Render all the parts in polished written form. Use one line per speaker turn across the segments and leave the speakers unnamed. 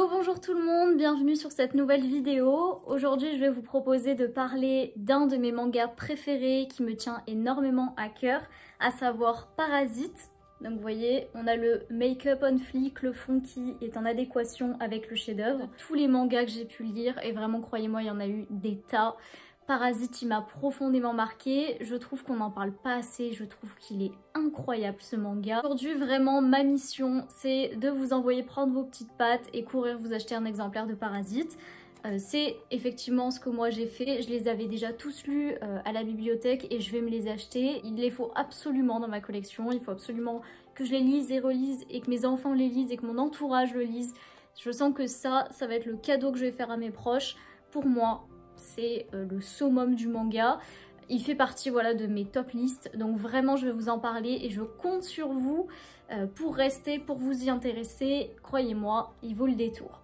Hello, bonjour tout le monde, bienvenue sur cette nouvelle vidéo. Aujourd'hui, je vais vous proposer de parler d'un de mes mangas préférés qui me tient énormément à cœur, à savoir Parasite. Donc vous voyez, on a le make-up on fleek, le fond qui est en adéquation avec le chef-d'œuvre. Tous les mangas que j'ai pu lire, et vraiment croyez-moi, il y en a eu des tas. Parasite, il m'a profondément marqué. Je trouve qu'on n'en parle pas assez. Je trouve qu'il est incroyable ce manga. Aujourd'hui, vraiment, ma mission, c'est de vous envoyer prendre vos petites pattes et courir vous acheter un exemplaire de Parasite. C'est effectivement ce que moi j'ai fait. Je les avais déjà tous lus à la bibliothèque et je vais me les acheter. Il les faut absolument dans ma collection. Il faut absolument que je les lise et relise et que mes enfants les lisent et que mon entourage le lise. Je sens que ça va être le cadeau que je vais faire à mes proches. Pour moi, c'est le summum du manga. Il fait partie voilà, de mes top listes, donc vraiment je vais vous en parler et je compte sur vous pour rester, pour vous y intéresser. Croyez-moi, il vaut le détour.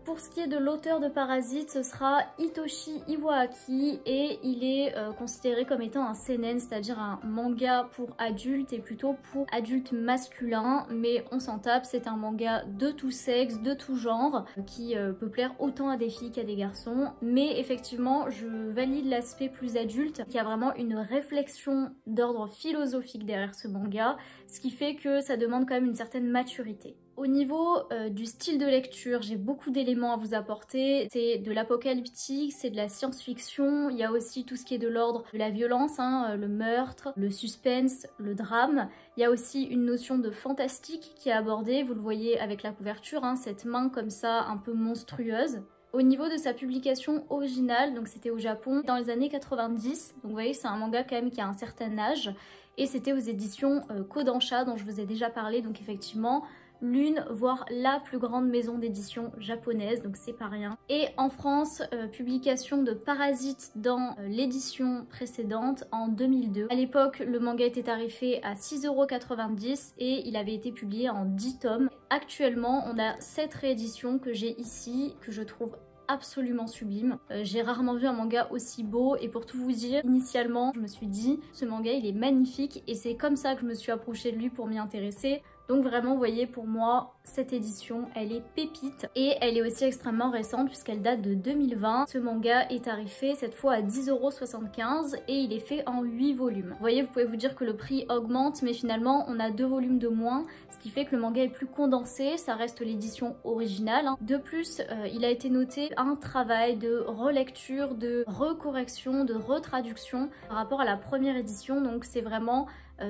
Pour ce qui est de l'auteur de Parasite, ce sera Hitoshi Iwaaki et il est considéré comme étant un seinen, c'est-à-dire un manga pour adultes et plutôt pour adultes masculins, mais on s'en tape, c'est un manga de tout sexe, de tout genre, qui peut plaire autant à des filles qu'à des garçons, mais effectivement je valide l'aspect plus adulte, il y a vraiment une réflexion d'ordre philosophique derrière ce manga, ce qui fait que ça demande quand même une certaine maturité. Au niveau du style de lecture, j'ai beaucoup d'éléments à vous apporter. C'est de l'apocalyptique, c'est de la science-fiction, il y a aussi tout ce qui est de l'ordre de la violence, le meurtre, le suspense, le drame. Il y a aussi une notion de fantastique qui est abordée, vous le voyez avec la couverture, cette main comme ça un peu monstrueuse. Au niveau de sa publication originale, donc c'était au Japon dans les années 90, donc vous voyez c'est un manga quand même qui a un certain âge, et c'était aux éditions Kodansha dont je vous ai déjà parlé, donc effectivement l'une, voire la plus grande maison d'édition japonaise, donc c'est pas rien. Et en France, publication de Parasite dans l'édition précédente en 2002. À l'époque, le manga était tarifé à 6,90 € et il avait été publié en 10 tomes. Actuellement, on a cette réédition que j'ai ici, que je trouve absolument sublime. J'ai rarement vu un manga aussi beau et pour tout vous dire, initialement, je me suis dit, ce manga il est magnifique et c'est comme ça que je me suis approchée de lui pour m'y intéresser. Donc vraiment, vous voyez, pour moi, cette édition, elle est pépite. Et elle est aussi extrêmement récente puisqu'elle date de 2020. Ce manga est tarifé cette fois à 10,75 € et il est fait en 8 volumes. Vous voyez, vous pouvez vous dire que le prix augmente, mais finalement, on a 2 volumes de moins, ce qui fait que le manga est plus condensé. Ça reste l'édition originale. De plus, il a été noté un travail de relecture, de recorrection, de retraduction par rapport à la première édition. Donc c'est vraiment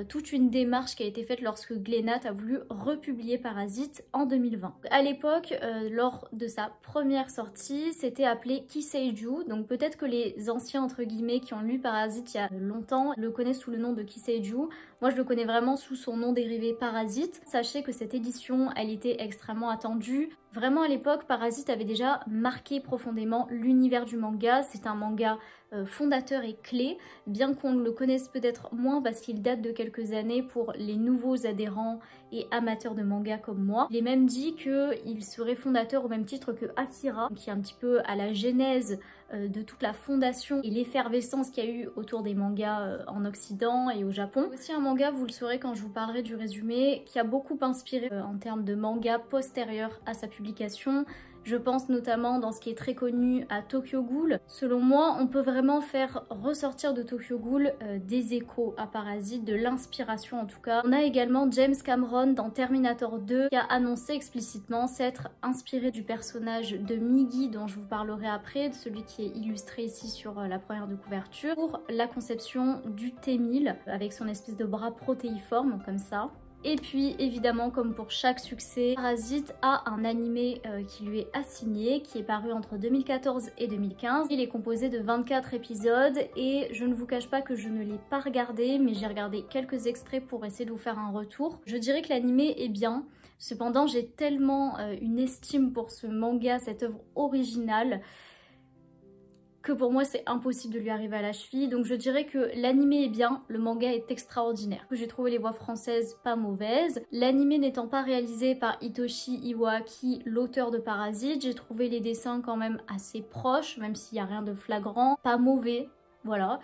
toute une démarche qui a été faite lorsque Glénat a voulu republier Parasite en 2020. À l'époque, lors de sa première sortie, c'était appelé Kiseiju, donc peut-être que les anciens entre guillemets qui ont lu Parasite il y a longtemps le connaissent sous le nom de Kiseiju. Moi je le connais vraiment sous son nom dérivé Parasite. Sachez que cette édition, elle était extrêmement attendue. Vraiment à l'époque, Parasite avait déjà marqué profondément l'univers du manga. C'est un manga fondateur et clé, bien qu'on le connaisse peut-être moins parce qu'il date de quelques années pour les nouveaux adhérents et amateurs de manga comme moi. Il est même dit qu'il serait fondateur au même titre que Akira, qui est un petit peu à la genèse de toute la fondation et l'effervescence qu'il y a eu autour des mangas en Occident et au Japon. Aussi un manga, vous le saurez quand je vous parlerai du résumé, qui a beaucoup inspiré en termes de manga postérieurs à sa publication. Je pense notamment dans ce qui est très connu à Tokyo Ghoul. Selon moi, on peut vraiment faire ressortir de Tokyo Ghoul des échos à Parasite, de l'inspiration en tout cas. On a également James Cameron dans Terminator 2 qui a annoncé explicitement s'être inspiré du personnage de Migi dont je vous parlerai après, de celui qui est illustré ici sur la première de couverture, pour la conception du T-1000 avec son espèce de bras protéiforme comme ça. Et puis évidemment, comme pour chaque succès, Parasite a un animé qui lui est assigné, qui est paru entre 2014 et 2015. Il est composé de 24 épisodes et je ne vous cache pas que je ne l'ai pas regardé, mais j'ai regardé quelques extraits pour essayer de vous faire un retour. Je dirais que l'animé est bien, cependant j'ai tellement une estime pour ce manga, cette œuvre originale, que pour moi c'est impossible de lui arriver à la cheville. Donc je dirais que l'animé est bien, le manga est extraordinaire. J'ai trouvé les voix françaises pas mauvaises. L'animé n'étant pas réalisé par Hitoshi Iwaaki, l'auteur de Parasite, j'ai trouvé les dessins quand même assez proches, même s'il n'y a rien de flagrant, pas mauvais, voilà.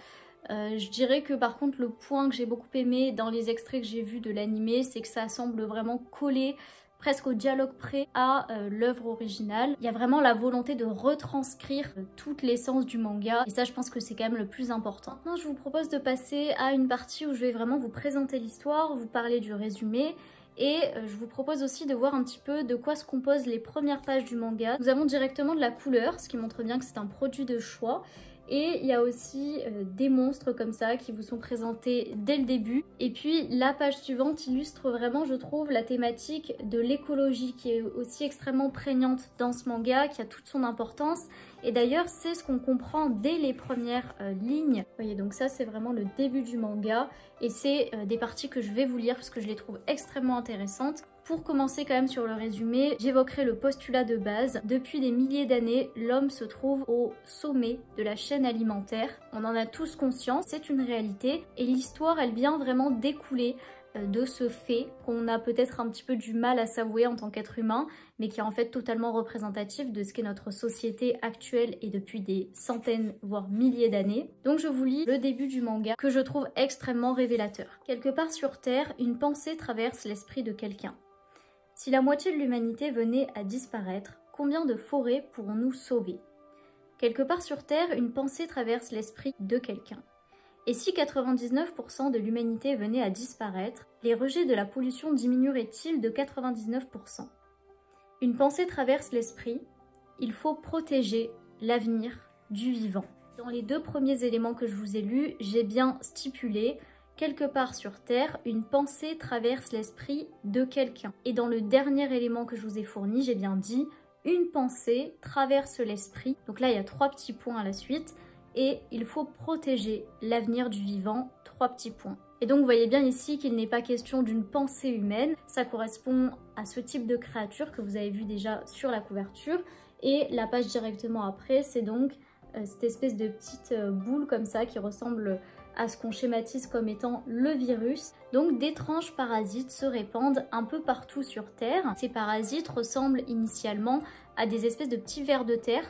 Je dirais que par contre le point que j'ai beaucoup aimé dans les extraits que j'ai vus de l'anime, c'est que ça semble vraiment coller presque au dialogue près à l'œuvre originale. Il y a vraiment la volonté de retranscrire toute l'essence du manga et ça je pense que c'est quand même le plus important. Maintenant je vous propose de passer à une partie où je vais vraiment vous présenter l'histoire, vous parler du résumé. Et je vous propose aussi de voir un petit peu de quoi se composent les premières pages du manga. Nous avons directement de la couleur, ce qui montre bien que c'est un produit de choix. Et il y a aussi des monstres comme ça qui vous sont présentés dès le début. Et puis la page suivante illustre vraiment, je trouve, la thématique de l'écologie qui est aussi extrêmement prégnante dans ce manga, qui a toute son importance. Et d'ailleurs, c'est ce qu'on comprend dès les premières lignes. Vous voyez, donc ça, c'est vraiment le début du manga. Et c'est des parties que je vais vous lire parce que je les trouve extrêmement intéressantes. Pour commencer quand même sur le résumé, j'évoquerai le postulat de base. Depuis des milliers d'années, l'homme se trouve au sommet de la chaîne alimentaire. On en a tous conscience, c'est une réalité. Et l'histoire, elle vient vraiment découler de ce fait qu'on a peut-être un petit peu du mal à s'avouer en tant qu'être humain, mais qui est en fait totalement représentatif de ce qu'est notre société actuelle et depuis des centaines, voire milliers d'années. Donc je vous lis le début du manga que je trouve extrêmement révélateur. Quelque part sur Terre, une pensée traverse l'esprit de quelqu'un. Si la moitié de l'humanité venait à disparaître, combien de forêts pourrons-nous sauver? Quelque part sur Terre, une pensée traverse l'esprit de quelqu'un. Et si 99% de l'humanité venait à disparaître, les rejets de la pollution diminueraient-ils de 99%? Une pensée traverse l'esprit, il faut protéger l'avenir du vivant. Dans les deux premiers éléments que je vous ai lus, j'ai bien stipulé quelque part sur Terre, une pensée traverse l'esprit de quelqu'un. Et dans le dernier élément que je vous ai fourni, j'ai bien dit une pensée traverse l'esprit. Donc là, il y a 3 petits points à la suite. Et il faut protéger l'avenir du vivant, 3 petits points. Et donc vous voyez bien ici qu'il n'est pas question d'une pensée humaine, ça correspond à ce type de créature que vous avez vu déjà sur la couverture. Et la page directement après, c'est donc cette espèce de petite boule comme ça qui ressemble à ce qu'on schématise comme étant le virus. Donc d'étranges parasites se répandent un peu partout sur Terre. Ces parasites ressemblent initialement à des espèces de petits vers de terre.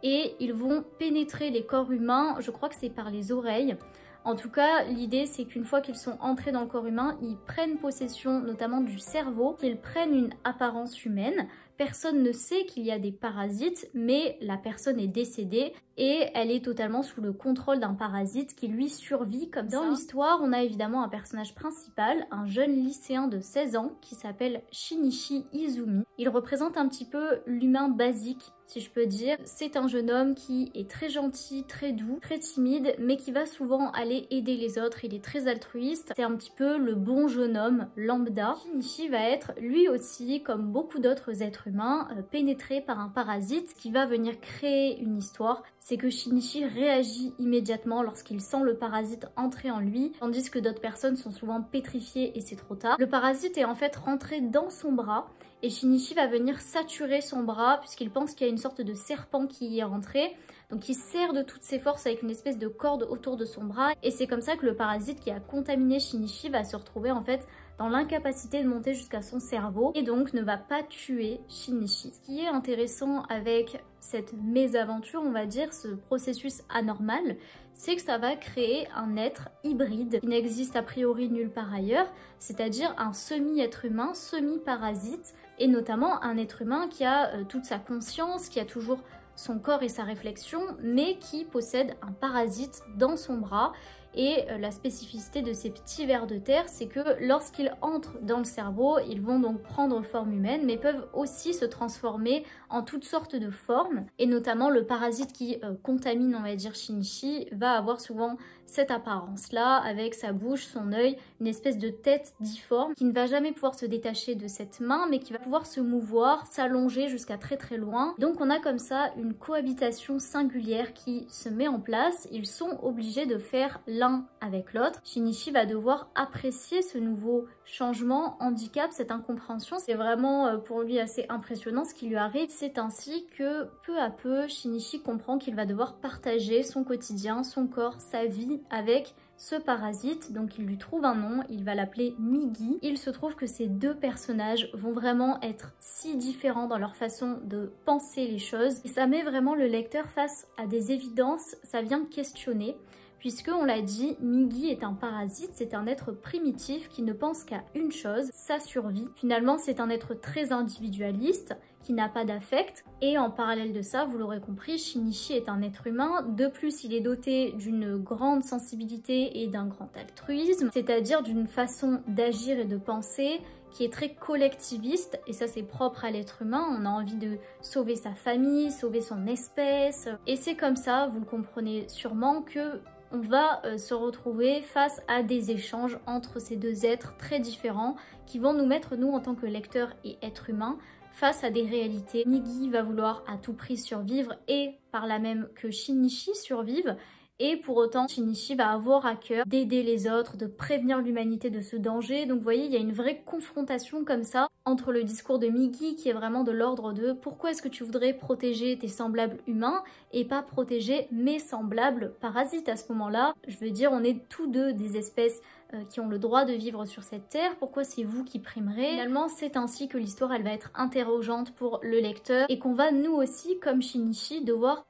Et ils vont pénétrer les corps humains, je crois que c'est par les oreilles. En tout cas, l'idée c'est qu'une fois qu'ils sont entrés dans le corps humain, ils prennent possession notamment du cerveau, qu'ils prennent une apparence humaine. Personne ne sait qu'il y a des parasites, mais la personne est décédée et elle est totalement sous le contrôle d'un parasite qui lui survit comme ça. Dans l'histoire, on a évidemment un personnage principal, un jeune lycéen de 16 ans qui s'appelle Shinichi Izumi. Il représente un petit peu l'humain basique, si je peux dire. C'est un jeune homme qui est très gentil, très doux, très timide, mais qui va souvent aller aider les autres. Il est très altruiste. C'est un petit peu le bon jeune homme lambda. Shinichi va être lui aussi, comme beaucoup d'autres êtres humains, pénétré par un parasite qui va venir créer une histoire. C'est que Shinichi réagit immédiatement lorsqu'il sent le parasite entrer en lui, tandis que d'autres personnes sont souvent pétrifiées et c'est trop tard. Le parasite est en fait rentré dans son bras et Shinichi va venir saturer son bras puisqu'il pense qu'il y a une sorte de serpent qui y est rentré. Donc il serre de toutes ses forces avec une espèce de corde autour de son bras et c'est comme ça que le parasite qui a contaminé Shinichi va se retrouver en fait dans l'incapacité de monter jusqu'à son cerveau et donc ne va pas tuer Shinichi. Ce qui est intéressant avec cette mésaventure, on va dire, ce processus anormal, c'est que ça va créer un être hybride qui n'existe a priori nulle part ailleurs, c'est-à-dire un semi-être humain, semi-parasite, et notamment un être humain qui a toute sa conscience, qui a toujours son corps et sa réflexion, mais qui possède un parasite dans son bras. Et la spécificité de ces petits vers de terre, c'est que lorsqu'ils entrent dans le cerveau, ils vont donc prendre forme humaine, mais peuvent aussi se transformer en toutes sortes de formes. Et notamment le parasite qui contamine, on va dire, Shinichi, va avoir souvent cette apparence-là, avec sa bouche, son œil, une espèce de tête difforme, qui ne va jamais pouvoir se détacher de cette main, mais qui va pouvoir se mouvoir, s'allonger jusqu'à très très loin. Donc on a comme ça une cohabitation singulière qui se met en place. Ils sont obligés de faire l'un avec l'autre. Shinichi va devoir apprécier ce nouveau changement, handicap, cette incompréhension. C'est vraiment pour lui assez impressionnant ce qui lui arrive. C'est ainsi que peu à peu, Shinichi comprend qu'il va devoir partager son quotidien, son corps, sa vie avec ce parasite. Donc il lui trouve un nom, il va l'appeler Migi. Il se trouve que ces deux personnages vont vraiment être si différents dans leur façon de penser les choses. Et ça met vraiment le lecteur face à des évidences, ça vient questionner. puisque on l'a dit, Migi est un parasite, c'est un être primitif qui ne pense qu'à une chose, sa survie. Finalement, c'est un être très individualiste, qui n'a pas d'affect, et en parallèle de ça, vous l'aurez compris, Shinichi est un être humain. De plus, il est doté d'une grande sensibilité et d'un grand altruisme, c'est-à-dire d'une façon d'agir et de penser qui est très collectiviste, et ça c'est propre à l'être humain. On a envie de sauver sa famille, sauver son espèce, et c'est comme ça, vous le comprenez sûrement, que on va se retrouver face à des échanges entre ces deux êtres très différents qui vont nous mettre, nous en tant que lecteurs et êtres humains, face à des réalités. Migi va vouloir à tout prix survivre et par là même que Shinichi survive. Et pour autant, Shinichi va avoir à cœur d'aider les autres, de prévenir l'humanité de ce danger. Donc vous voyez, il y a une vraie confrontation comme ça entre le discours de Migi qui est vraiment de l'ordre de pourquoi est-ce que tu voudrais protéger tes semblables humains et pas protéger mes semblables parasites à ce moment-là. Je veux dire, on est tous deux des espèces qui ont le droit de vivre sur cette terre, pourquoi c'est vous qui primerez? Finalement, c'est ainsi que l'histoire elle va être interrogeante pour le lecteur et qu'on va nous aussi, comme Shinichi, devoir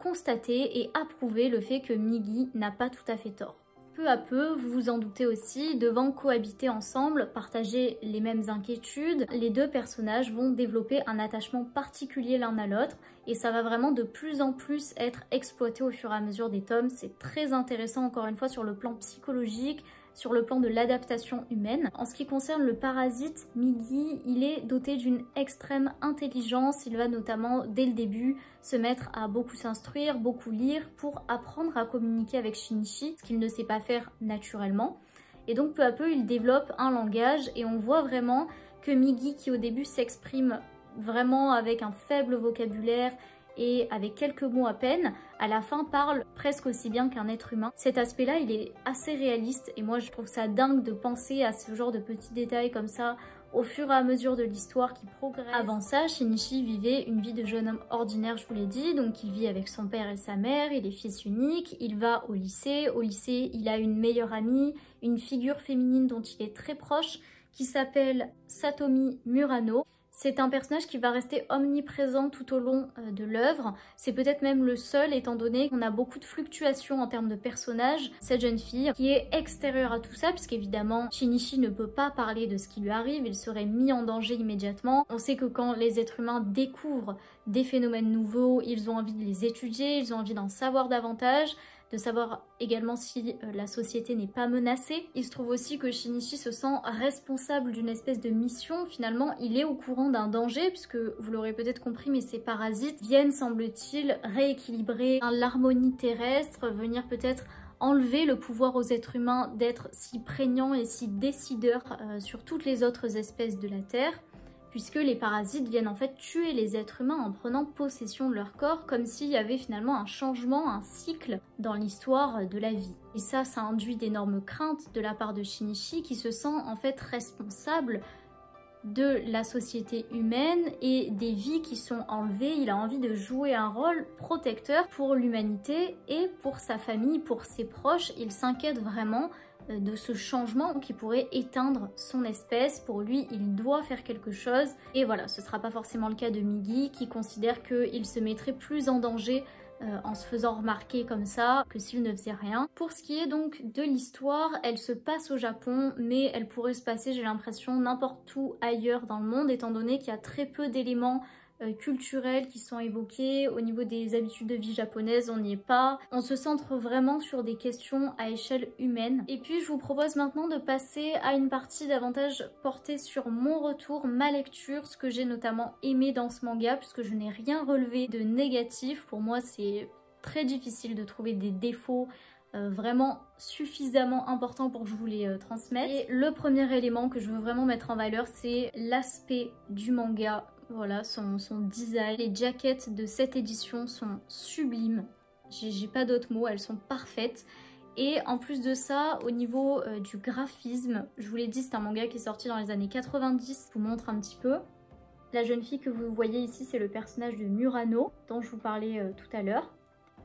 constater et approuver le fait que Migi n'a pas tout à fait tort. Peu à peu, vous vous en doutez aussi, devant cohabiter ensemble, partager les mêmes inquiétudes, les deux personnages vont développer un attachement particulier l'un à l'autre et ça va vraiment de plus en plus être exploité au fur et à mesure des tomes. C'est très intéressant encore une fois sur le plan psychologique, sur le plan de l'adaptation humaine. En ce qui concerne le parasite, Migi, il est doté d'une extrême intelligence. Il va notamment, dès le début, se mettre à beaucoup s'instruire, beaucoup lire pour apprendre à communiquer avec Shinichi, ce qu'il ne sait pas faire naturellement. Et donc peu à peu, il développe un langage et on voit vraiment que Migi, qui au début s'exprime vraiment avec un faible vocabulaire et avec quelques mots à peine, à la fin parle presque aussi bien qu'un être humain. Cet aspect-là, il est assez réaliste et moi je trouve ça dingue de penser à ce genre de petits détails comme ça au fur et à mesure de l'histoire qui progresse. Avant ça, Shinichi vivait une vie de jeune homme ordinaire, je vous l'ai dit, donc il vit avec son père et sa mère, il est fils unique, il va au lycée, il a une meilleure amie, une figure féminine dont il est très proche, qui s'appelle Satomi Murano. C'est un personnage qui va rester omniprésent tout au long de l'œuvre. C'est peut-être même le seul, étant donné qu'on a beaucoup de fluctuations en termes de personnages. Cette jeune fille qui est extérieure à tout ça, puisqu'évidemment Shinichi ne peut pas parler de ce qui lui arrive, il serait mis en danger immédiatement. On sait que quand les êtres humains découvrent des phénomènes nouveaux, ils ont envie de les étudier, ils ont envie d'en savoir davantage, de savoir également si la société n'est pas menacée. Il se trouve aussi que Shinichi se sent responsable d'une espèce de mission. Finalement, il est au courant d'un danger, puisque vous l'aurez peut-être compris, mais ces parasites viennent, semble-t-il, rééquilibrer l'harmonie terrestre, venir peut-être enlever le pouvoir aux êtres humains d'être si prégnants et si décideurs sur toutes les autres espèces de la Terre, puisque les parasites viennent en fait tuer les êtres humains en prenant possession de leur corps, comme s'il y avait finalement un changement, un cycle dans l'histoire de la vie. Et ça induit d'énormes craintes de la part de Shinichi, qui se sent en fait responsable de la société humaine et des vies qui sont enlevées. Il a envie de jouer un rôle protecteur pour l'humanité et pour sa famille, pour ses proches. Il s'inquiète vraiment de ce changement qui pourrait éteindre son espèce. Pour lui, il doit faire quelque chose. Et voilà, ce sera pas forcément le cas de Migi, qui considère qu'il se mettrait plus en danger en se faisant remarquer comme ça que s'il ne faisait rien. Pour ce qui est donc de l'histoire, elle se passe au Japon, mais elle pourrait se passer, j'ai l'impression, n'importe où ailleurs dans le monde, étant donné qu'il y a très peu d'éléments culturels qui sont évoqués. Au niveau des habitudes de vie japonaises, on n'y est pas. On se centre vraiment sur des questions à échelle humaine. Et puis je vous propose maintenant de passer à une partie davantage portée sur mon retour, ma lecture, ce que j'ai notamment aimé dans ce manga, puisque je n'ai rien relevé de négatif. Pour moi, c'est très difficile de trouver des défauts vraiment suffisamment importants pour que je vous les transmette. Et le premier élément que je veux vraiment mettre en valeur, c'est l'aspect du manga. Voilà, son design. Les jaquettes de cette édition sont sublimes. J'ai pas d'autres mots, elles sont parfaites. Et en plus de ça, au niveau du graphisme, je vous l'ai dit, c'est un manga qui est sorti dans les années 90. Je vous montre un petit peu. La jeune fille que vous voyez ici, c'est le personnage de Murano, dont je vous parlais tout à l'heure.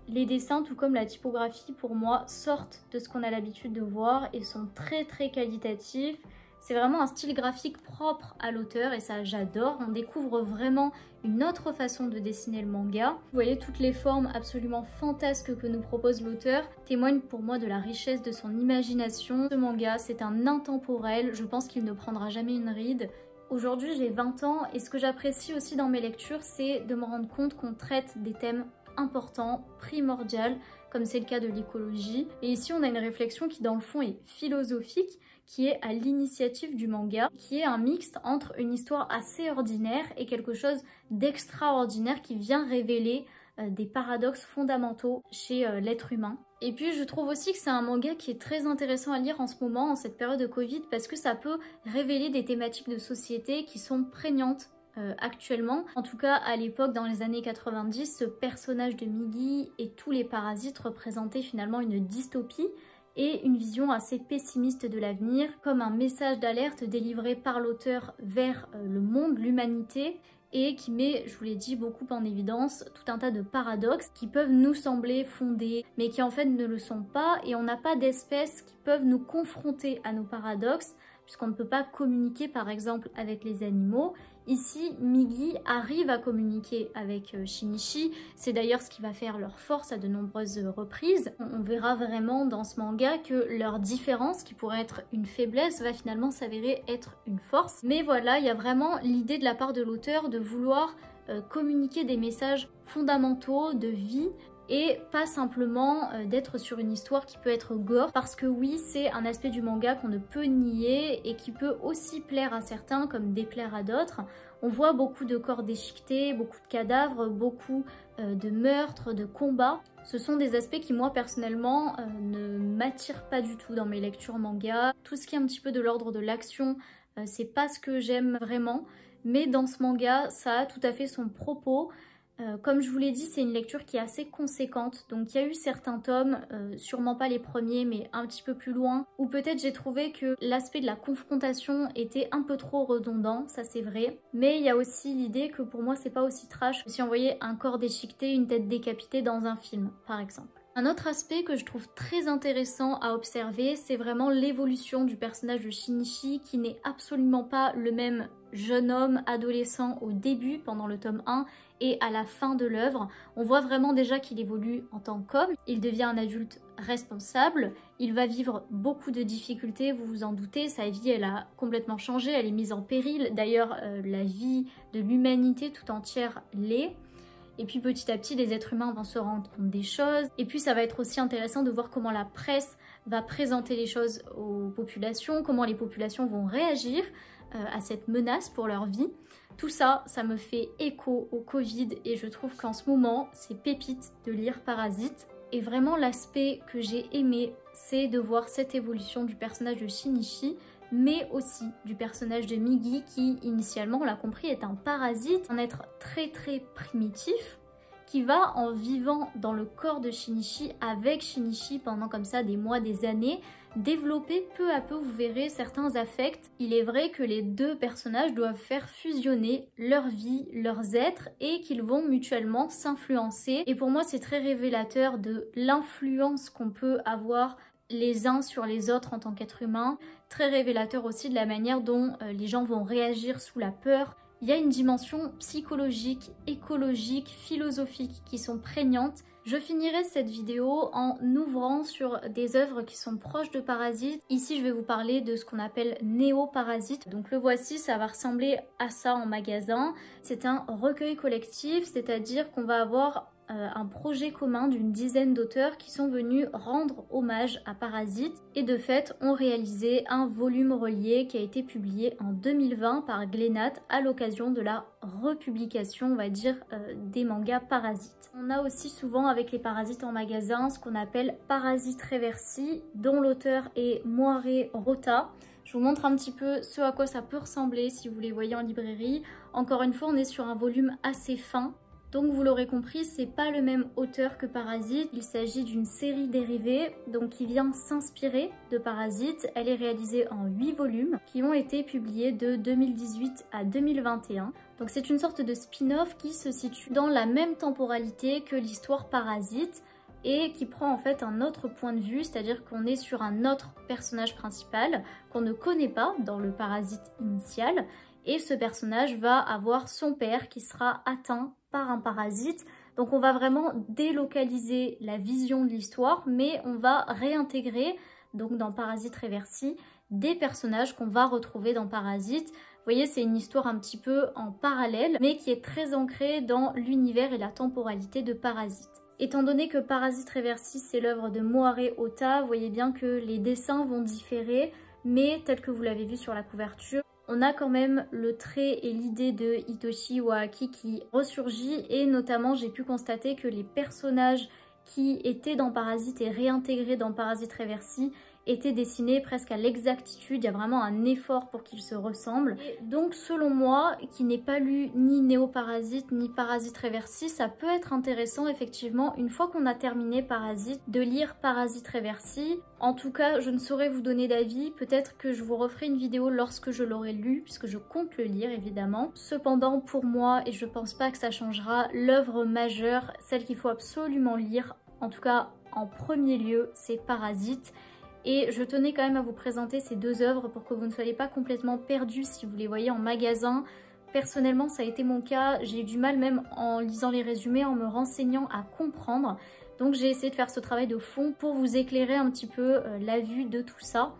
Les dessins, tout comme la typographie, pour moi, sortent de ce qu'on a l'habitude de voir et sont très très qualitatifs. C'est vraiment un style graphique propre à l'auteur et ça j'adore. On découvre vraiment une autre façon de dessiner le manga. Vous voyez, toutes les formes absolument fantasques que nous propose l'auteur témoignent pour moi de la richesse de son imagination. Ce manga, c'est un intemporel, je pense qu'il ne prendra jamais une ride. Aujourd'hui j'ai 20 ans et ce que j'apprécie aussi dans mes lectures, c'est de me rendre compte qu'on traite des thèmes importants, primordiaux, comme c'est le cas de l'écologie. Et ici on a une réflexion qui dans le fond est philosophique, qui est à l'initiative du manga, qui est un mixte entre une histoire assez ordinaire et quelque chose d'extraordinaire qui vient révéler des paradoxes fondamentaux chez l'être humain. Et puis je trouve aussi que c'est un manga qui est très intéressant à lire en ce moment, en cette période de Covid, parce que ça peut révéler des thématiques de société qui sont prégnantes actuellement. En tout cas, à l'époque, dans les années 90, ce personnage de Migi et tous les parasites représentaient finalement une dystopie et une vision assez pessimiste de l'avenir, comme un message d'alerte délivré par l'auteur vers le monde, l'humanité, et qui met, je vous l'ai dit, beaucoup en évidence tout un tas de paradoxes qui peuvent nous sembler fondés, mais qui en fait ne le sont pas, et on n'a pas d'espèces qui peuvent nous confronter à nos paradoxes, puisqu'on ne peut pas communiquer par exemple avec les animaux. Ici, Migi arrive à communiquer avec Shinichi, c'est d'ailleurs ce qui va faire leur force à de nombreuses reprises. On verra vraiment dans ce manga que leur différence, qui pourrait être une faiblesse, va finalement s'avérer être une force. Mais voilà, il y a vraiment l'idée de la part de l'auteur de vouloir communiquer des messages fondamentaux de vie, et pas simplement d'être sur une histoire qui peut être gore, parce que oui, c'est un aspect du manga qu'on ne peut nier et qui peut aussi plaire à certains comme déplaire à d'autres. On voit beaucoup de corps déchiquetés, beaucoup de cadavres, beaucoup de meurtres, de combats. Ce sont des aspects qui moi personnellement ne m'attirent pas du tout dans mes lectures manga. Tout ce qui est un petit peu de l'ordre de l'action, c'est pas ce que j'aime vraiment, mais dans ce manga, ça a tout à fait son propos. Comme je vous l'ai dit, c'est une lecture qui est assez conséquente, donc il y a eu certains tomes, sûrement pas les premiers mais un petit peu plus loin, où peut-être j'ai trouvé que l'aspect de la confrontation était un peu trop redondant, ça c'est vrai, mais il y a aussi l'idée que pour moi c'est pas aussi trash que si on voyait un corps déchiqueté, une tête décapitée dans un film par exemple. Un autre aspect que je trouve très intéressant à observer, c'est vraiment l'évolution du personnage de Shinichi, qui n'est absolument pas le même jeune homme adolescent au début, pendant le tome 1, et à la fin de l'œuvre. On voit vraiment déjà qu'il évolue en tant qu'homme, il devient un adulte responsable, il va vivre beaucoup de difficultés, vous vous en doutez, sa vie elle a complètement changé, elle est mise en péril, d'ailleurs la vie de l'humanité tout entière l'est. Et puis petit à petit, les êtres humains vont se rendre compte des choses. Et puis ça va être aussi intéressant de voir comment la presse va présenter les choses aux populations, comment les populations vont réagir à cette menace pour leur vie. Tout ça, ça me fait écho au Covid et je trouve qu'en ce moment, c'est pépite de lire Parasite. Et vraiment l'aspect que j'ai aimé, c'est de voir cette évolution du personnage de Shinichi, mais aussi du personnage de Migi qui, initialement, on l'a compris, est un parasite, un être très primitif, qui va, en vivant dans le corps de Shinichi, avec Shinichi pendant comme ça des mois, des années, développer peu à peu, vous verrez, certains affects. Il est vrai que les deux personnages doivent faire fusionner leur vie, leurs êtres, et qu'ils vont mutuellement s'influencer. Et pour moi, c'est très révélateur de l'influence qu'on peut avoir les uns sur les autres en tant qu'être humain, très révélateur aussi de la manière dont les gens vont réagir sous la peur. Il y a une dimension psychologique, écologique, philosophique qui sont prégnantes. Je finirai cette vidéo en ouvrant sur des œuvres qui sont proches de Parasite. Ici, je vais vous parler de ce qu'on appelle Néo-Parasite. Donc le voici, ça va ressembler à ça en magasin. C'est un recueil collectif, c'est-à-dire qu'on va avoir un projet commun d'une dizaine d'auteurs qui sont venus rendre hommage à Parasite et de fait ont réalisé un volume relié qui a été publié en 2020 par Glénat à l'occasion de la republication, on va dire, des mangas Parasite. On a aussi souvent avec les Parasites en magasin ce qu'on appelle Parasite Reversi, dont l'auteur est Moiré Rota. Je vous montre un petit peu ce à quoi ça peut ressembler si vous les voyez en librairie. Encore une fois, on est sur un volume assez fin. Donc vous l'aurez compris, c'est pas le même auteur que Parasite, il s'agit d'une série dérivée, donc qui vient s'inspirer de Parasite. Elle est réalisée en 8 volumes qui ont été publiés de 2018 à 2021. Donc c'est une sorte de spin-off qui se situe dans la même temporalité que l'histoire Parasite. et qui prend en fait un autre point de vue, c'est-à-dire qu'on est sur un autre personnage principal qu'on ne connaît pas dans le parasite initial, et ce personnage va avoir son père qui sera atteint par un parasite. Donc on va vraiment délocaliser la vision de l'histoire, mais on va réintégrer, donc dans Parasite Reversi, des personnages qu'on va retrouver dans Parasite. Vous voyez, c'est une histoire un petit peu en parallèle, mais qui est très ancrée dans l'univers et la temporalité de Parasite. Étant donné que Parasite Reversi, c'est l'œuvre de Moare Ota, vous voyez bien que les dessins vont différer, mais tel que vous l'avez vu sur la couverture, on a quand même le trait et l'idée de Hitoshi Iwaaki qui ressurgit, et notamment j'ai pu constater que les personnages qui étaient dans Parasite et réintégrés dans Parasite Reversi étaient dessinés presque à l'exactitude. Il y a vraiment un effort pour qu'ils se ressemblent. Et donc selon moi, qui n'ai pas lu ni Néo Parasite ni Parasite Reversi, ça peut être intéressant effectivement une fois qu'on a terminé Parasite de lire Parasite Reversi. En tout cas, je ne saurais vous donner d'avis, peut-être que je vous referai une vidéo lorsque je l'aurai lu, puisque je compte le lire évidemment. Cependant pour moi, et je pense pas que ça changera, l'œuvre majeure, celle qu'il faut absolument lire, en tout cas en premier lieu, c'est Parasite. Et je tenais quand même à vous présenter ces deux œuvres pour que vous ne soyez pas complètement perdus si vous les voyez en magasin. Personnellement, ça a été mon cas. J'ai eu du mal même en lisant les résumés, en me renseignant à comprendre. Donc j'ai essayé de faire ce travail de fond pour vous éclairer un petit peu la vue de tout ça.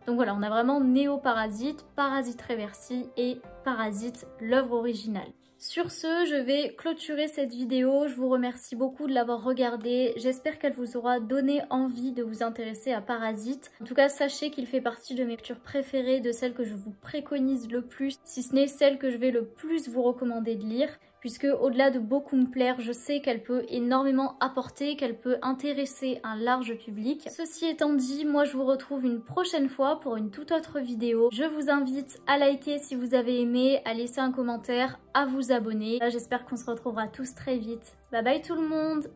Donc voilà, on a vraiment Néo Parasite, Parasite Reversi et Parasite, l'œuvre originale. Sur ce, je vais clôturer cette vidéo. Je vous remercie beaucoup de l'avoir regardée. J'espère qu'elle vous aura donné envie de vous intéresser à Parasite. En tout cas, sachez qu'il fait partie de mes lectures préférées, de celles que je vous préconise le plus, si ce n'est celle que je vais le plus vous recommander de lire. Puisque au-delà de beaucoup me plaire, je sais qu'elle peut énormément apporter, qu'elle peut intéresser un large public. Ceci étant dit, moi je vous retrouve une prochaine fois pour une toute autre vidéo. Je vous invite à liker si vous avez aimé, à laisser un commentaire, à vous abonner. J'espère qu'on se retrouvera tous très vite. Bye bye tout le monde!